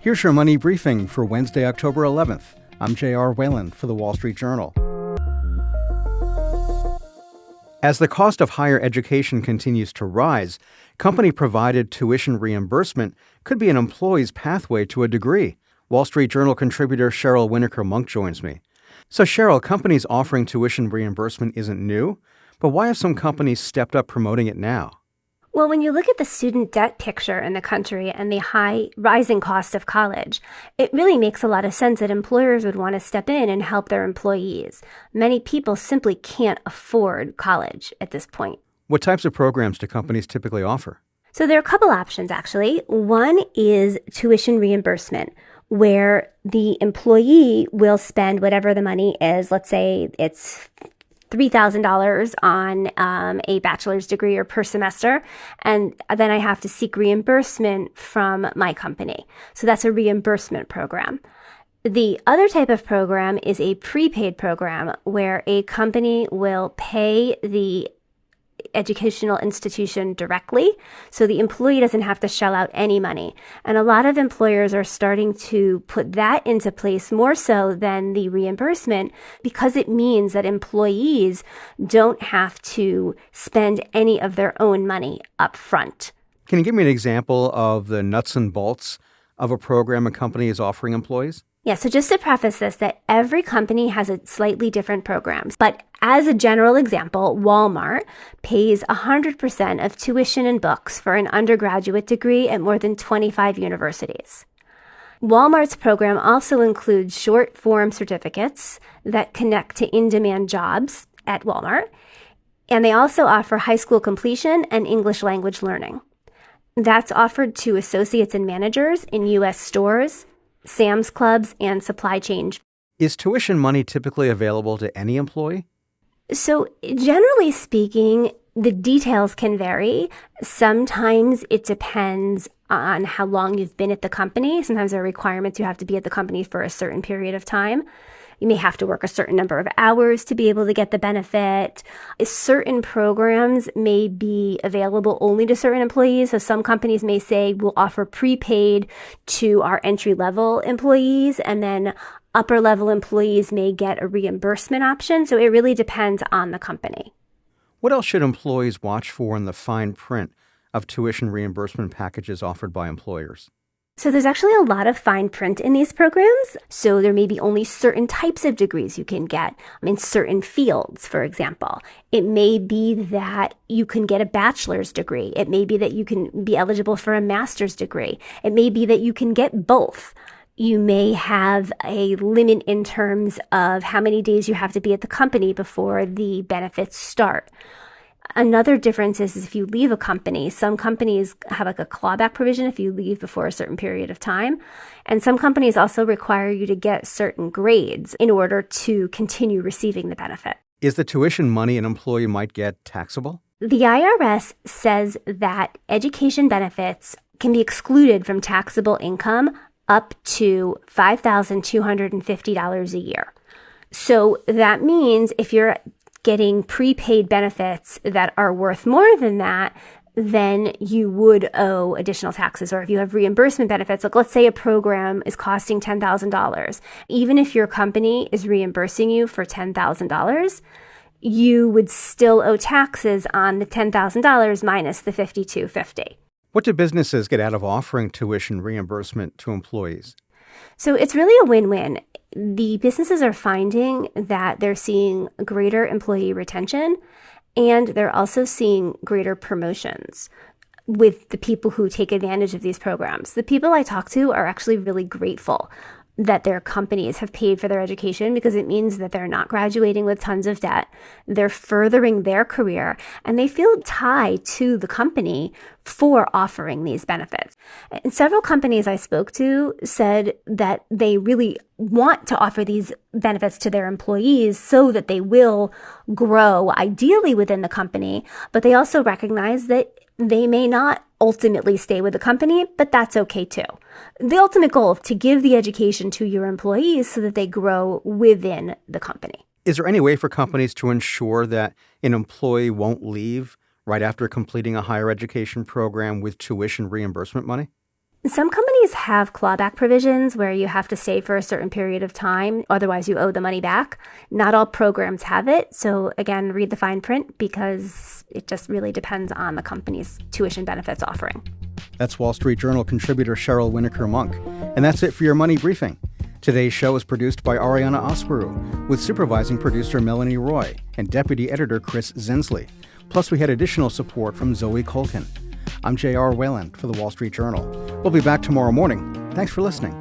Here's your money briefing for Wednesday, October 11th. I'm J.R. Whalen for the Wall Street Journal. As the cost of higher education continues to rise, company-provided tuition reimbursement could be an employee's pathway to a degree. Wall Street Journal contributor Cheryl Winokur Munk joins me. So Cheryl, companies offering tuition reimbursement isn't new, but why have some companies stepped up promoting it now? Well, when you look at the student debt picture in the country and the high rising cost of college, it really makes a lot of sense that employers would want to step in and help their employees. Many people simply can't afford college at this point. What types of programs do companies typically offer? So there are a couple options, actually. One is tuition reimbursement, where the employee will spend whatever the money is. Let's say it's $3,000 on a bachelor's degree or per semester, and then I have to seek reimbursement from my company. So that's a reimbursement program. The other type of program is a prepaid program where a company will pay the educational institution directly, so the employee doesn't have to shell out any money. And a lot of employers are starting to put that into place more so than the reimbursement, because it means that employees don't have to spend any of their own money up front. Can you give me an example of the nuts and bolts of a program a company is offering employees? Yeah, so just to preface this, that every company has a slightly different programs. But as a general example, Walmart pays 100% of tuition and books for an undergraduate degree at more than 25 universities. Walmart's program also includes short-form certificates that connect to in-demand jobs at Walmart. And they also offer high school completion and English language learning. That's offered to associates and managers in U.S. stores, Sam's Clubs, and supply chain. Is tuition money typically available to any employee? So generally speaking, the details can vary. Sometimes it depends on how long you've been at the company. Sometimes there are requirements you have to be at the company for a certain period of time. You may have to work a certain number of hours to be able to get the benefit. Certain programs may be available only to certain employees. So some companies may say we'll offer prepaid to our entry-level employees, and then upper-level employees may get a reimbursement option. So it really depends on the company. What else should employees watch for in the fine print of tuition reimbursement packages offered by employers? So there's actually a lot of fine print in these programs. So there may be only certain types of degrees you can get in certain fields, for example. It may be that you can get a bachelor's degree. It may be that you can be eligible for a master's degree. It may be that you can get both. You may have a limit in terms of how many days you have to be at the company before the benefits start. Another difference is if you leave a company, some companies have like a clawback provision if you leave before a certain period of time. And some companies also require you to get certain grades in order to continue receiving the benefit. Is the tuition money an employee might get taxable? The IRS says that education benefits can be excluded from taxable income up to $5,250 a year. So that means if you're getting prepaid benefits that are worth more than that, then you would owe additional taxes. Or if you have reimbursement benefits, like let's say a program is costing $10,000, even if your company is reimbursing you for $10,000, you would still owe taxes on the $10,000 minus the $5,250. What do businesses get out of offering tuition reimbursement to employees? So it's really a win-win. The businesses are finding that they're seeing greater employee retention, and they're also seeing greater promotions with the people who take advantage of these programs. The people I talk to are actually really grateful that their companies have paid for their education, because it means that they're not graduating with tons of debt. They're furthering their career, and they feel tied to the company for offering these benefits. And several companies I spoke to said that they really want to offer these benefits to their employees so that they will grow ideally within the company, but they also recognize that they may not ultimately stay with the company, but that's okay too. The ultimate goal is to give the education to your employees so that they grow within the company. Is there any way for companies to ensure that an employee won't leave right after completing a higher education program with tuition reimbursement money? Some companies have clawback provisions where you have to stay for a certain period of time, otherwise you owe the money back. Not all programs have it. So again, read the fine print because it just really depends on the company's tuition benefits offering. That's Wall Street Journal contributor Cheryl Winokur Munk. And that's it for your Money Briefing. Today's show is produced by Ariana Osperu, with supervising producer Melanie Roy and deputy editor Chris Zinsley. Plus, we had additional support from Zoe Colkin. I'm J.R. Whalen for the Wall Street Journal. We'll be back tomorrow morning. Thanks for listening.